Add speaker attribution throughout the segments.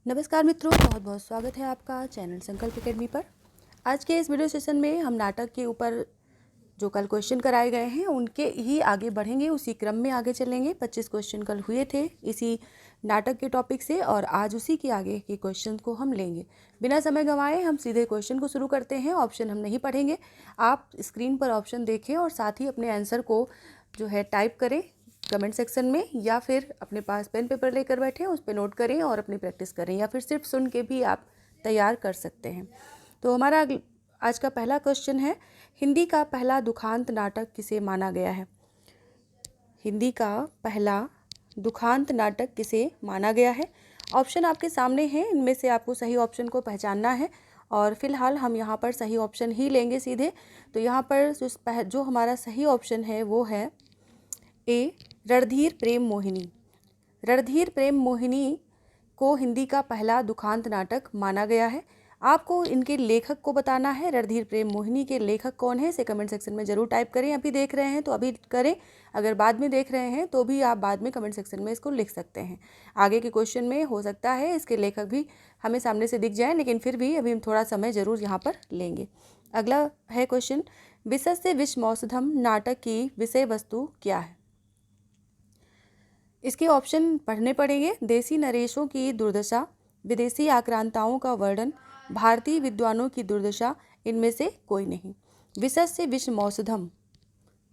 Speaker 1: नमस्कार मित्रों, बहुत बहुत स्वागत है आपका चैनल संकल्प एकेडमी पर। आज के इस वीडियो सेशन में हम नाटक के ऊपर जो कल क्वेश्चन कराए गए हैं उनके ही आगे बढ़ेंगे, उसी क्रम में आगे चलेंगे। 25 क्वेश्चन कल हुए थे इसी नाटक के टॉपिक से और आज उसी के आगे के क्वेश्चन को हम लेंगे। बिना समय गंवाए हम सीधे क्वेश्चन को शुरू करते हैं। ऑप्शन हम नहीं पढ़ेंगे, आप स्क्रीन पर ऑप्शन देखें और साथ ही अपने आंसर को जो है टाइप करें कमेंट सेक्शन में, या फिर अपने पास पेन पेपर लेकर बैठे उस पर नोट करें और अपनी प्रैक्टिस करें, या फिर सिर्फ सुन के भी आप तैयार कर सकते हैं। तो हमारा आज का पहला क्वेश्चन है, हिंदी का पहला दुखांत नाटक किसे माना गया है? हिंदी का पहला दुखांत नाटक किसे माना गया है? ऑप्शन आपके सामने हैं, इनमें से आपको सही ऑप्शन को पहचानना है और फिलहाल हम यहाँ पर सही ऑप्शन ही लेंगे सीधे। तो यहाँ पर जो हमारा सही ऑप्शन है वो है ए, रणधीर प्रेम मोहिनी। रणधीर प्रेम मोहिनी को हिंदी का पहला दुखांत नाटक माना गया है। आपको इनके लेखक को बताना है। रणधीर प्रेम मोहिनी के लेखक कौन है इसे कमेंट सेक्शन में ज़रूर टाइप करें। अभी देख रहे हैं तो अभी करें, अगर बाद में देख रहे हैं तो भी आप बाद में कमेंट सेक्शन में इसको लिख सकते हैं। आगे के क्वेश्चन में हो सकता है इसके लेखक भी हमें सामने से दिख जाए, लेकिन फिर भी अभी हम थोड़ा समय ज़रूर यहाँ पर लेंगे। अगला है क्वेश्चन, विशस्य विषमौषधम नाटक की विषय वस्तु क्या है? इसके ऑप्शन पढ़ने पड़ेंगे। देसी नरेशों की दुर्दशा, विदेशी आक्रांताओं का वर्णन, भारतीय विद्वानों की दुर्दशा, इनमें से कोई नहीं। विशस्य विषमौषधम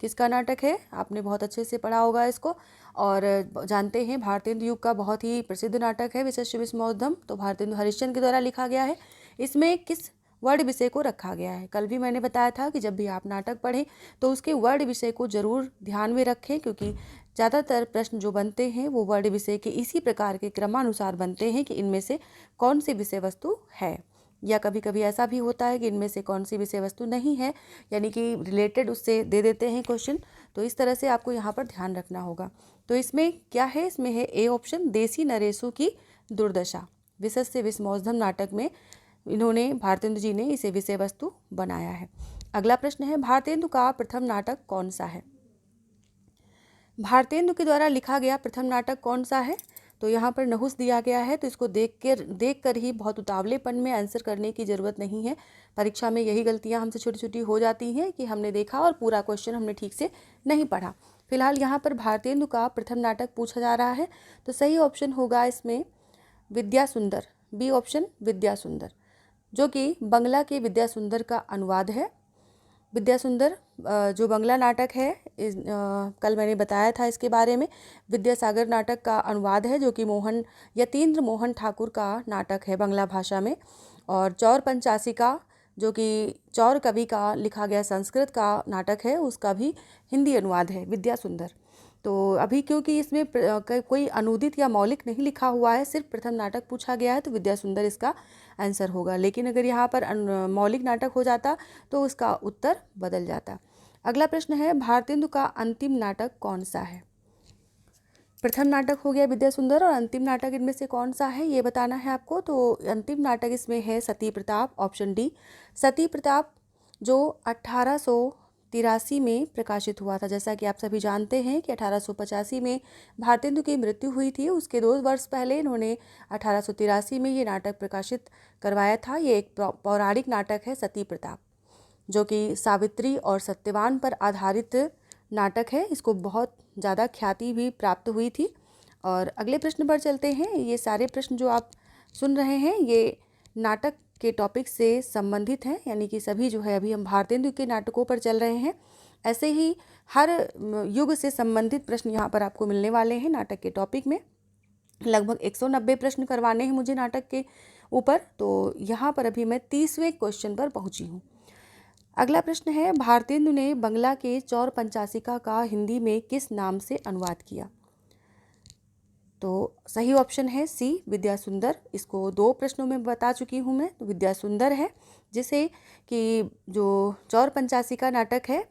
Speaker 1: किसका नाटक है? आपने बहुत अच्छे से पढ़ा होगा इसको और जानते हैं भारतेंदु युग का बहुत ही प्रसिद्ध नाटक है विशस्य विषमौषधम। तो भारतेंदु हरिश्चंद्र के द्वारा लिखा गया है। इसमें किस वर्ड विषय को रखा गया है? कल भी मैंने बताया था कि जब भी आप नाटक पढ़ें तो उसके वर्ड विषय को जरूर ध्यान में रखें, क्योंकि ज़्यादातर प्रश्न जो बनते हैं वो वर्ड विषय के इसी प्रकार के क्रमानुसार बनते हैं कि इनमें से कौन सी विषय वस्तु है, या कभी कभी ऐसा भी होता है कि इनमें से कौन सी विषय वस्तु नहीं है, यानी कि रिलेटेड उससे दे देते हैं क्वेश्चन। तो इस तरह से आपको यहाँ पर ध्यान रखना होगा। तो इसमें क्या है? इसमें है ए ऑप्शन, देसी नरेशों की दुर्दशा। विशस्य विषमौषधम नाटक में इन्होंने भारतेंदु जी ने इसे विषय वस्तु बनाया है। अगला प्रश्न है, भारतेंदु का प्रथम नाटक कौन सा है? भारतेंदु के द्वारा लिखा गया प्रथम नाटक कौन सा है? तो यहाँ पर नहुस दिया गया है, तो इसको देख कर ही बहुत उतावलेपन में आंसर करने की ज़रूरत नहीं है। परीक्षा में यही गलतियाँ हमसे छोटी छोटी हो जाती हैं कि हमने देखा और पूरा क्वेश्चन हमने ठीक से नहीं पढ़ा। फिलहाल यहाँ पर भारतेंदु का प्रथम नाटक पूछा जा रहा है, तो सही ऑप्शन होगा इसमें विद्या सुंदर, बी ऑप्शन विद्या सुंदर, जो कि बंगला के विद्या सुंदर का अनुवाद है। विद्या सुंदर जो बंगला नाटक है कल मैंने बताया था इसके बारे में। विद्यासागर नाटक का अनुवाद है, जो कि यतीन्द्र मोहन ठाकुर का नाटक है बंगला भाषा में। और चौर पंचासिका जो कि चौर कवि का लिखा गया संस्कृत का नाटक है, उसका भी हिंदी अनुवाद है विद्या सुंदर। तो अभी क्योंकि इसमें कोई अनुदित या मौलिक नहीं लिखा हुआ है, सिर्फ प्रथम नाटक पूछा गया है, तो विद्या सुंदर इसका आंसर होगा। लेकिन अगर यहाँ पर मौलिक नाटक हो जाता तो उसका उत्तर बदल जाता। अगला प्रश्न है, भारतेंदु का अंतिम नाटक कौन सा है? प्रथम नाटक हो गया विद्या सुंदर और अंतिम नाटक इनमें से कौन सा है ये बताना है आपको। तो अंतिम नाटक इसमें है सती प्रताप, ऑप्शन डी। सती प्रताप जो 1883 में प्रकाशित हुआ था। जैसा कि आप सभी जानते हैं कि 1885 में भारतेंदु की मृत्यु हुई थी, उसके 2 वर्ष पहले इन्होंने 1883 में ये नाटक प्रकाशित करवाया था। ये एक पौराणिक नाटक है सती प्रताप, जो कि सावित्री और सत्यवान पर आधारित नाटक है। इसको बहुत ज़्यादा ख्याति भी प्राप्त हुई थी। और अगले प्रश्न पर चलते हैं। ये सारे प्रश्न जो आप सुन रहे हैं ये नाटक के टॉपिक से संबंधित हैं, यानी कि सभी जो है अभी हम भारतेंदु के नाटकों पर चल रहे हैं। ऐसे ही हर युग से संबंधित प्रश्न यहाँ पर आपको मिलने वाले हैं नाटक के टॉपिक में। लगभग 190 प्रश्न करवाने हैं मुझे नाटक के ऊपर। तो यहाँ पर अभी मैं 30वें क्वेश्चन पर पहुँची हूँ। अगला प्रश्न है, भारतेंदु ने बंगला के चौर पंचासिका का हिंदी में किस नाम से अनुवाद किया? तो सही ऑप्शन है सी, विद्या सुंदर। इसको 2 प्रश्नों में बता चुकी हूँ मैं। तो विद्या सुंदर है, जिसे कि जो चौर पंचासिका नाटक है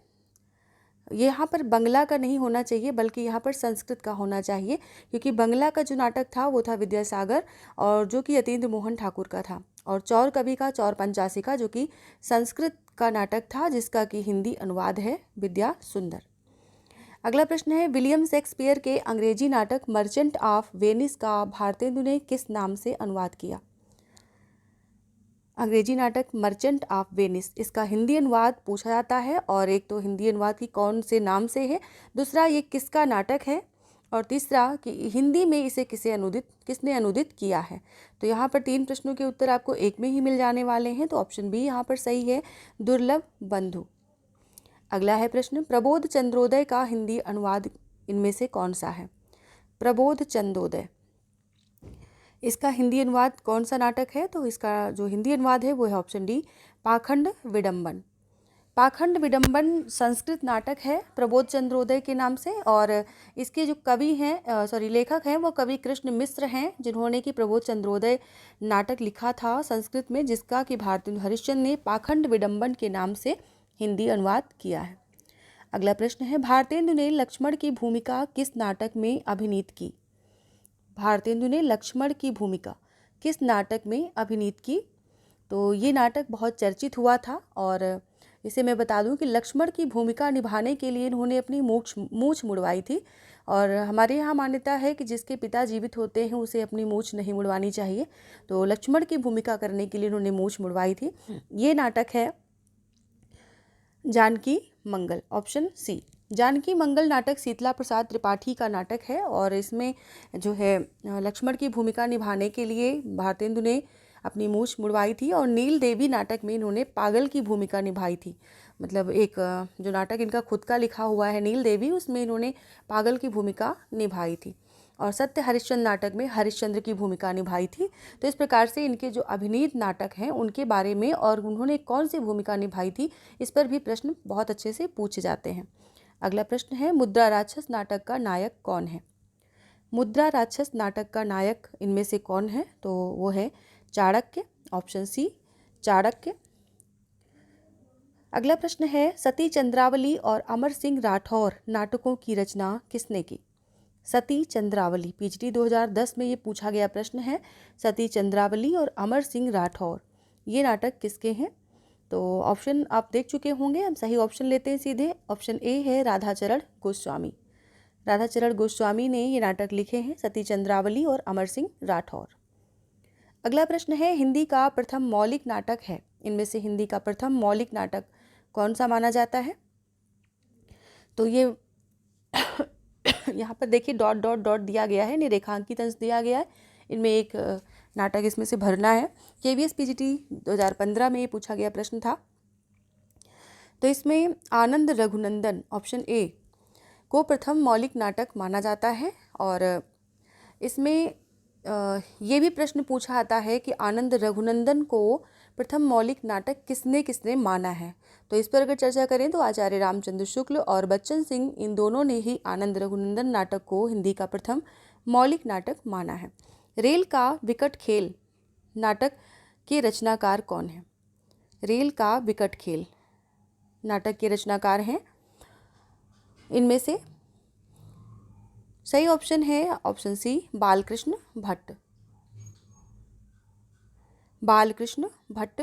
Speaker 1: यहाँ पर बंगला का नहीं होना चाहिए, बल्कि यहाँ पर संस्कृत का होना चाहिए, क्योंकि बंगला का जो नाटक था वो था विद्यासागर, और जो कि यतीन्द्र मोहन ठाकुर का था। और चौर कवि का चौर पंचासिका जो कि संस्कृत का नाटक था, जिसका कि हिंदी अनुवाद है विद्या सुंदर। अगला प्रश्न है, विलियम शेक्सपियर के अंग्रेजी नाटक मर्चेंट ऑफ वेनिस का भारतेंदु ने किस नाम से अनुवाद किया? अंग्रेजी नाटक मर्चेंट ऑफ वेनिस, इसका हिंदी अनुवाद पूछा जाता है, और एक तो हिंदी अनुवाद की कौन से नाम से है, दूसरा ये किसका नाटक है, और तीसरा कि हिंदी में इसे किसने अनुदित किया है। तो यहाँ पर 3 प्रश्नों के उत्तर आपको एक में ही मिल जाने वाले हैं, तो ऑप्शन बी यहाँ पर सही है, दुर्लभ बंधु। अगला है प्रश्न, प्रबोध चंद्रोदय का हिंदी अनुवाद इनमें से कौन सा है? प्रबोध चंद्रोदय, इसका हिंदी अनुवाद कौन सा नाटक है? तो इसका जो हिंदी अनुवाद है वो है ऑप्शन डी, पाखंड विडंबन। पाखंड विडंबन संस्कृत नाटक है प्रबोध चंद्रोदय के नाम से, और इसके जो कवि हैं लेखक हैं वो कवि कृष्ण मिश्र हैं, जिन्होंने कि प्रबोध चंद्रोदय नाटक लिखा था संस्कृत में, जिसका कि भारतेंदु हरिश्चंद्र ने पाखंड विडंबन के नाम से हिंदी अनुवाद किया है। अगला प्रश्न है, भारतेंदु ने लक्ष्मण की भूमिका किस नाटक में अभिनीत की? भारतेंदु ने लक्ष्मण की भूमिका किस नाटक में अभिनीत की? तो ये नाटक बहुत चर्चित हुआ था, और इसे मैं बता दूं कि लक्ष्मण की भूमिका निभाने के लिए इन्होंने अपनी मूछ मुड़वाई थी, और हमारे यहाँ मान्यता है कि जिसके पिता जीवित होते हैं उसे अपनी मूछ नहीं मुड़वानी चाहिए, तो लक्ष्मण की भूमिका करने के लिए इन्होंने मूछ मुड़वाई थी। ये नाटक है जानकी मंगल, ऑप्शन सी। जानकी मंगल नाटक शीतला प्रसाद त्रिपाठी का नाटक है, और इसमें जो है लक्ष्मण की भूमिका निभाने के लिए भारतेंदु ने अपनी मूछ मुड़वाई थी, और नील देवी नाटक में इन्होंने पागल की भूमिका निभाई थी। मतलब एक जो नाटक इनका खुद का लिखा हुआ है नील देवी, उसमें इन्होंने पागल की भूमिका निभाई थी, और सत्य हरिश्चंद्र नाटक में हरिश्चंद्र की भूमिका निभाई थी। तो इस प्रकार से इनके जो अभिनीत नाटक हैं उनके बारे में और उन्होंने कौन सी भूमिका निभाई थी, इस पर भी प्रश्न बहुत अच्छे से पूछे जाते हैं। अगला प्रश्न है, मुद्रा राक्षस नाटक का नायक कौन है? मुद्रा राक्षस नाटक का नायक इनमें से कौन है? तो वो है चाणक्य, ऑप्शन सी चाणक्य। अगला प्रश्न है, सती चंद्रावली और अमर सिंह राठौर नाटकों की रचना किसने की? सती चंद्रावली, पीएचडी 2010 में ये पूछा गया प्रश्न है। सती चंद्रावली और अमर सिंह राठौर ये नाटक किसके हैं? तो ऑप्शन आप देख चुके होंगे, हम सही ऑप्शन लेते हैं सीधे। ऑप्शन ए है राधाचरण गोस्वामी। राधाचरण गोस्वामी ने ये नाटक लिखे हैं, सती चंद्रावली और अमर सिंह राठौर। अगला प्रश्न है, हिंदी का प्रथम मौलिक नाटक है, इनमें से हिंदी का प्रथम मौलिक नाटक कौन सा माना जाता है? तो ये यहाँ पर देखिए डॉट डॉट डॉट दिया गया है, निरेखांकित अंश दिया गया है, इनमें एक नाटक इसमें से भरना है। KVS PGT 2015 में ये पूछा गया प्रश्न था। तो इसमें आनंद रघुनंदन, ऑप्शन ए, को प्रथम मौलिक नाटक माना जाता है, और इसमें ये भी प्रश्न पूछा आता है कि आनंद रघुनंदन को प्रथम मौलिक नाटक किसने किसने माना है। तो इस पर अगर चर्चा करें तो आचार्य रामचंद्र शुक्ल और बच्चन सिंह, इन दोनों ने ही आनंद रघुनंदन नाटक को हिंदी का प्रथम मौलिक नाटक माना है। रेल का विकट खेल नाटक के रचनाकार कौन है? रेल का विकट खेल नाटक के रचनाकार हैं इनमें से सही ऑप्शन है ऑप्शन सी बालकृष्ण भट्ट। बालकृष्ण भट्ट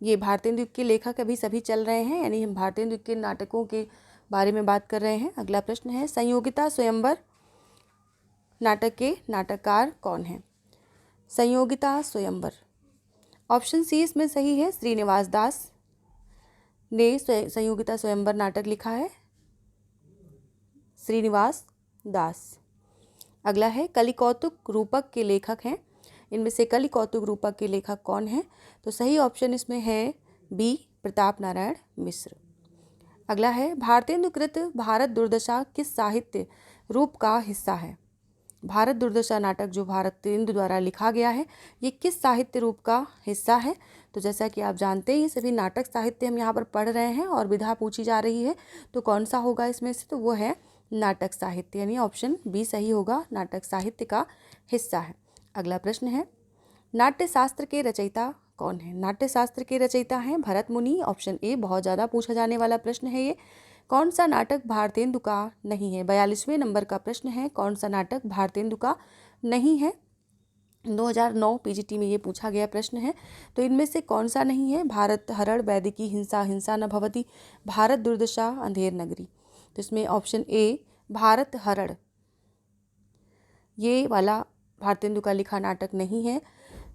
Speaker 1: ये भारतेंदु के लेखक अभी सभी चल रहे हैं, यानी हम भारतेंदु के नाटकों के बारे में बात कर रहे हैं। अगला प्रश्न है, संयोगिता स्वयंवर नाटक के नाटककार कौन है? संयोगिता स्वयंवर, ऑप्शन सी इसमें सही है, श्रीनिवास दास ने संयोगिता स्वयंवर नाटक लिखा है, श्रीनिवास दास। अगला है, कलिकौतुक रूपक के लेखक हैं, इनमें से कलिकौतुक रूपक के लेखक कौन हैं? तो सही ऑप्शन इसमें है बी, प्रताप नारायण मिश्र। अगला है, भारतेंदुकृत भारत दुर्दशा किस साहित्य रूप का हिस्सा है? भारत दुर्दशा नाटक जो भारतेंदु द्वारा लिखा गया है, ये किस साहित्य रूप का हिस्सा है? तो जैसा कि आप जानते हैं ये सभी नाटक साहित्य हम यहाँ पर पढ़ रहे हैं और विधा पूछी जा रही है, तो कौन सा होगा इसमें से? तो वो है नाटक साहित्य, यानी ऑप्शन बी सही होगा, नाटक साहित्य का हिस्सा है। अगला प्रश्न है, नाट्य शास्त्र के रचयिता कौन है? नाट्य शास्त्र के रचयिता हैं भरत मुनि, ऑप्शन ए, बहुत ज़्यादा पूछा जाने वाला प्रश्न है ये। कौन सा नाटक भारतेंदु का नहीं है? 42वें नंबर का प्रश्न है, कौन सा नाटक भारतेंदु का नहीं है? 2009 PGT में ये पूछा गया प्रश्न है। तो इनमें से कौन सा नहीं है? भारत हरण, वैदिकी हिंसा, हिंसा न भवति, भारत दुर्दशा, अंधेर नगरी। तो जिसमें ऑप्शन ए भारत हरण, ये वाला भारतेंदु का लिखा नाटक नहीं है।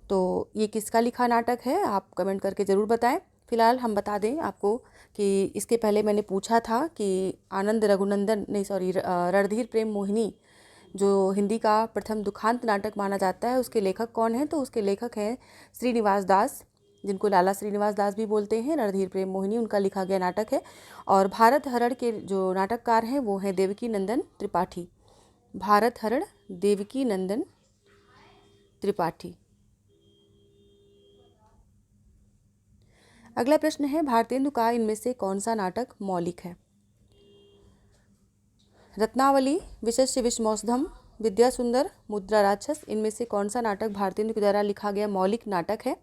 Speaker 1: तो ये किसका लिखा नाटक है आप कमेंट करके ज़रूर बताएं। फिलहाल हम बता दें आपको कि इसके पहले मैंने पूछा था कि आनंद रघुनंदन नहीं सॉरी रणधीर प्रेम मोहिनी जो हिंदी का प्रथम दुखांत नाटक माना जाता है उसके लेखक कौन हैं, तो उसके लेखक हैं श्रीनिवास दास, जिनको लाला श्रीनिवास दास भी बोलते हैं। रणधीर प्रेम मोहिनी उनका लिखा गया नाटक है। और भारत हरण के जो नाटककार हैं वो हैं देवकी नंदन त्रिपाठी। भारत हरण देवकी नंदन त्रिपाठी। अगला प्रश्न है भारतेंदु का इनमें से कौन सा नाटक मौलिक है। रत्नावली, विशस्य विषमौसधम, विद्यासुंदर, मुद्रा राक्षस, इनमें से कौन सा नाटक भारतेंदु के द्वारा लिखा गया मौलिक नाटक है,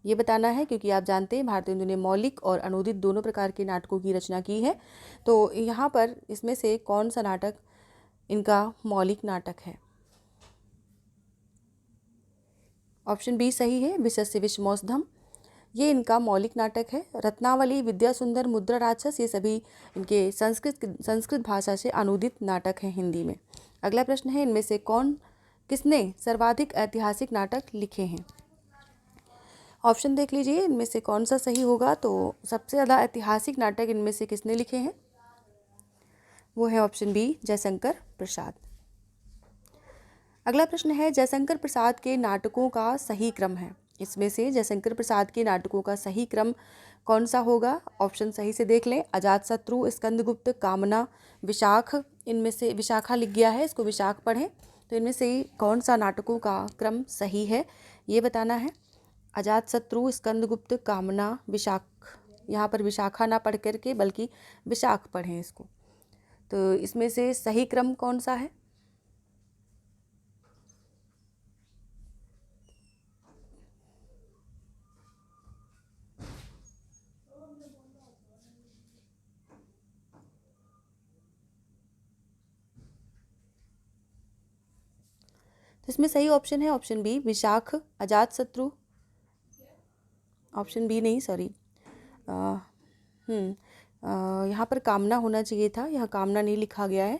Speaker 1: ये बताना है। क्योंकि आप जानते हैं भारतेंदु ने मौलिक और अनूदित दोनों प्रकार के नाटकों की रचना की है। तो यहाँ पर इसमें से कौन सा नाटक इनका मौलिक नाटक है। ऑप्शन बी सही है, विशस्य विषमौसधम, ये इनका मौलिक नाटक है। रत्नावली, विद्यासुंदर, मुद्रा राक्षस, ये सभी इनके संस्कृत भाषा से अनुदित नाटक हैं हिंदी में। अगला प्रश्न है इनमें से किसने सर्वाधिक ऐतिहासिक नाटक लिखे हैं। ऑप्शन देख लीजिए, इनमें से कौन सा सही होगा। तो सबसे ज़्यादा ऐतिहासिक नाटक इनमें से किसने लिखे हैं, वो है ऑप्शन बी जयशंकर प्रसाद। अगला प्रश्न है जयशंकर प्रसाद के नाटकों का सही क्रम है। इसमें से जयशंकर प्रसाद के नाटकों का सही क्रम कौन सा होगा। ऑप्शन सही से देख लें, अजातशत्रु, स्कंदगुप्त, कामना, विशाख, इनमें से विशाखा लिख गया है, इसको विशाख पढ़ें। तो इनमें से कौन सा नाटकों का क्रम सही है ये बताना है। अजातशत्रु, स्कंदगुप्त, कामना, विशाख, यहाँ पर विशाखा ना पढ़ करके बल्कि विशाख पढ़ें इसको। तो इसमें से सही क्रम कौन सा है। तो इसमें सही ऑप्शन है option B Vishakh, Ajatashatru, option B नहीं सॉरी यहाँ पर कामना होना चाहिए था, यहाँ कामना नहीं लिखा गया है,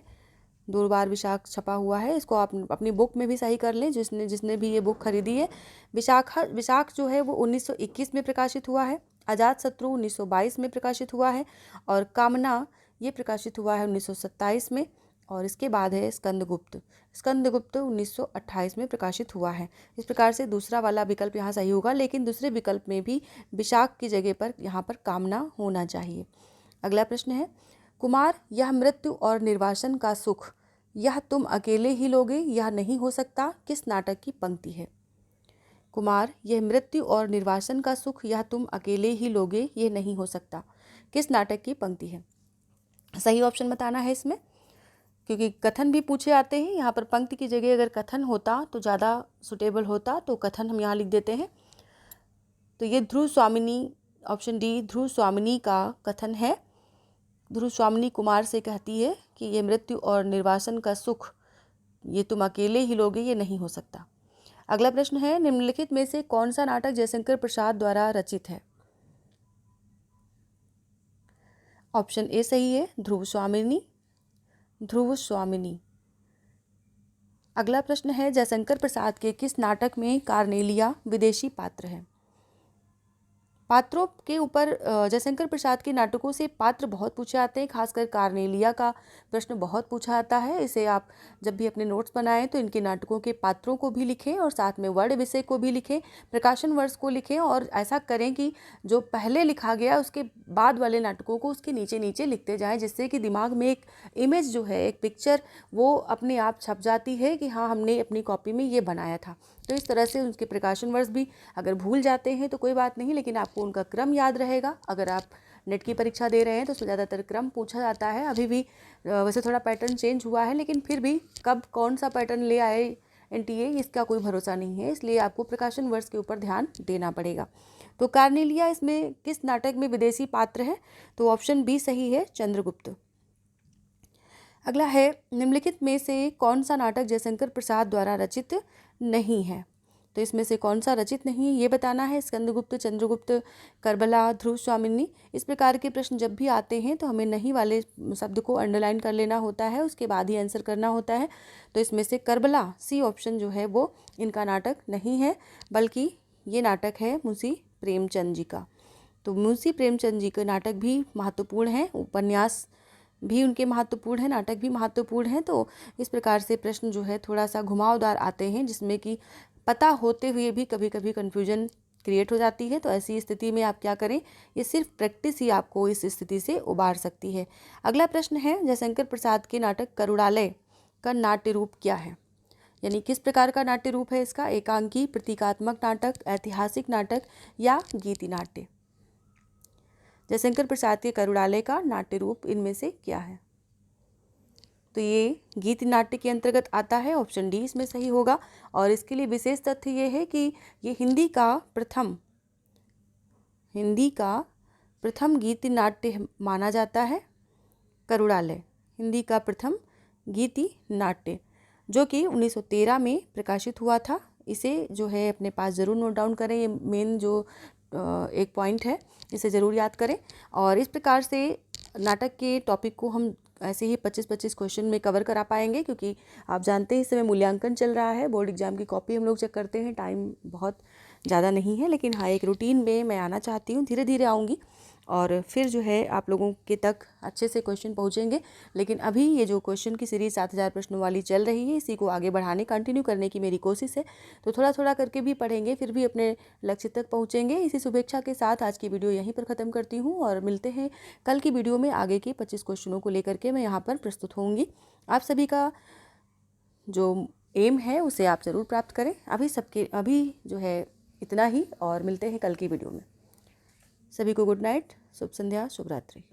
Speaker 1: 2 बार विशाख छपा हुआ है। इसको आप अपनी बुक में भी सही कर लें जिसने भी ये बुक खरीदी है। विशाख जो है वो 1921 में प्रकाशित हुआ है, अजातशत्रु 1922 में प्रकाशित हुआ है और कामना ये प्रकाशित हुआ है 1927 में। और इसके बाद है स्कंदगुप्त 1928 में प्रकाशित हुआ है। इस प्रकार से दूसरा वाला विकल्प यहाँ सही होगा, लेकिन दूसरे विकल्प में भी विशाख की जगह पर यहाँ पर कामना होना चाहिए। अगला प्रश्न है कुमार, यह मृत्यु और निर्वासन का सुख यह तुम अकेले ही लोगे यह नहीं हो सकता, किस नाटक की पंक्ति है। कुमार, यह मृत्यु और निर्वासन का सुख यह तुम अकेले ही लोगे ये नहीं हो सकता, किस नाटक की पंक्ति है। सही ऑप्शन बताना है इसमें, क्योंकि कथन भी पूछे आते हैं। यहाँ पर पंक्ति की जगह अगर कथन होता तो ज़्यादा सुटेबल होता, तो कथन हम यहाँ लिख देते हैं। तो ये ध्रुव स्वामिनी, ऑप्शन डी ध्रुव स्वामिनी का कथन है। ध्रुव स्वामिनी कुमार से कहती है कि ये मृत्यु और निर्वासन का सुख ये तुम अकेले ही लोगे ये नहीं हो सकता। अगला प्रश्न है निम्नलिखित में से कौन सा नाटक जयशंकर प्रसाद द्वारा रचित है। ऑप्शन ए सही है, ध्रुव स्वामिनी। अगला प्रश्न है जयशंकर प्रसाद के किस नाटक में कार्नेलिया विदेशी पात्र है। पात्रों के ऊपर जयशंकर प्रसाद के नाटकों से पात्र बहुत पूछे आते हैं, खासकर कार्नेलिया का प्रश्न बहुत पूछा आता है। इसे आप जब भी अपने नोट्स बनाएं तो इनके नाटकों के पात्रों को भी लिखें और साथ में वर्ण विषय को भी लिखें, प्रकाशन वर्ष को लिखें और ऐसा करें कि जो पहले लिखा गया उसके बाद वाले नाटकों को उसके नीचे नीचे लिखते जाएं, जिससे कि दिमाग में एक इमेज जो है, एक पिक्चर वो अपने आप छप जाती है कि हाँ हमने अपनी कॉपी में ये बनाया था। तो इस तरह से उनके प्रकाशन वर्ष भी अगर भूल जाते हैं तो कोई बात नहीं, लेकिन आपको उनका क्रम याद रहेगा। अगर आप नेट की परीक्षा दे रहे हैं तो उसमें ज़्यादातर क्रम पूछा जाता है। अभी भी वैसे थोड़ा पैटर्न चेंज हुआ है, लेकिन फिर भी कब कौन सा पैटर्न ले आए एनटीए इसका कोई भरोसा नहीं है, इसलिए आपको प्रकाशन वर्ष के ऊपर ध्यान देना पड़ेगा। तो कार्नेलिया इसमें किस नाटक में विदेशी पात्र है, तो ऑप्शन बी सही है, चंद्रगुप्त। अगला है निम्नलिखित में से कौन सा नाटक जयशंकर प्रसाद द्वारा रचित नहीं है। तो इसमें से कौन सा रचित नहीं है ये बताना है। स्कंदगुप्त, चंद्रगुप्त, करबला, ध्रुव स्वामिनी, इस प्रकार के प्रश्न जब भी आते हैं तो हमें नहीं वाले शब्द को अंडरलाइन कर लेना होता है, उसके बाद ही आंसर करना होता है। तो इसमें से करबला, सी ऑप्शन जो है वो इनका नाटक नहीं है, बल्कि ये नाटक है मुंशी प्रेमचंद जी का। तो मुंशी प्रेमचंद जी के नाटक भी महत्वपूर्ण हैं, उपन्यास भी उनके महत्वपूर्ण है, नाटक भी महत्वपूर्ण है। तो इस प्रकार से प्रश्न जो है थोड़ा सा घुमावदार आते हैं, जिसमें कि पता होते हुए भी कभी कभी कन्फ्यूजन क्रिएट हो जाती है। तो ऐसी स्थिति में आप क्या करें, ये सिर्फ प्रैक्टिस ही आपको इस स्थिति से उबार सकती है। अगला प्रश्न है, जयशंकर प्रसाद के नाटक करुणालय का नाट्य रूप क्या है, यानी किस प्रकार का नाट्य रूप है इसका, एकांकी, प्रतीकात्मक नाटक, ऐतिहासिक नाटक या गीति नाट्य। जयशंकर प्रसाद के करुणालय का नाट्य रूप इनमें से क्या है, तो ये गीत नाट्य के अंतर्गत आता है, ऑप्शन डी इसमें सही होगा। और इसके लिए विशेष तथ्य ये है कि ये हिंदी का प्रथम गीति नाट्य माना जाता है। करुणालय हिंदी का प्रथम गीति नाट्य, जो कि 1913 में प्रकाशित हुआ था। इसे जो है अपने पास ज़रूर नोट डाउन करें, ये मेन जो एक पॉइंट है, इसे ज़रूर याद करें। और इस प्रकार से नाटक के टॉपिक को हम ऐसे ही 25-25 क्वेश्चन में कवर करा पाएंगे, क्योंकि आप जानते हैं इस समय मूल्यांकन चल रहा है, बोर्ड एग्जाम की कॉपी हम लोग चेक करते हैं, टाइम बहुत ज़्यादा नहीं है। लेकिन हाँ, एक रूटीन में मैं आना चाहती हूँ, धीरे धीरे आऊँगी और फिर जो है आप लोगों के तक अच्छे से क्वेश्चन पहुँचेंगे। लेकिन अभी ये जो क्वेश्चन की सीरीज 7000 प्रश्नों वाली चल रही है, इसी को आगे बढ़ाने, कंटिन्यू करने की मेरी कोशिश है। तो थोड़ा थोड़ा करके भी पढ़ेंगे, फिर भी अपने लक्ष्य तक पहुँचेंगे। इसी शुभेच्छा के साथ आज की वीडियो यहीं पर ख़त्म करती हूँ और मिलते हैं कल की वीडियो में। आगे की 25 क्वेश्चनों को लेकर के मैं यहाँ पर प्रस्तुत होंगी। आप सभी का जो एम है उसे आप ज़रूर प्राप्त करें। अभी जो है इतना ही, और मिलते हैं कल की वीडियो में। सभी को गुड नाइट, शुभ संध्या, शुभ रात्रि।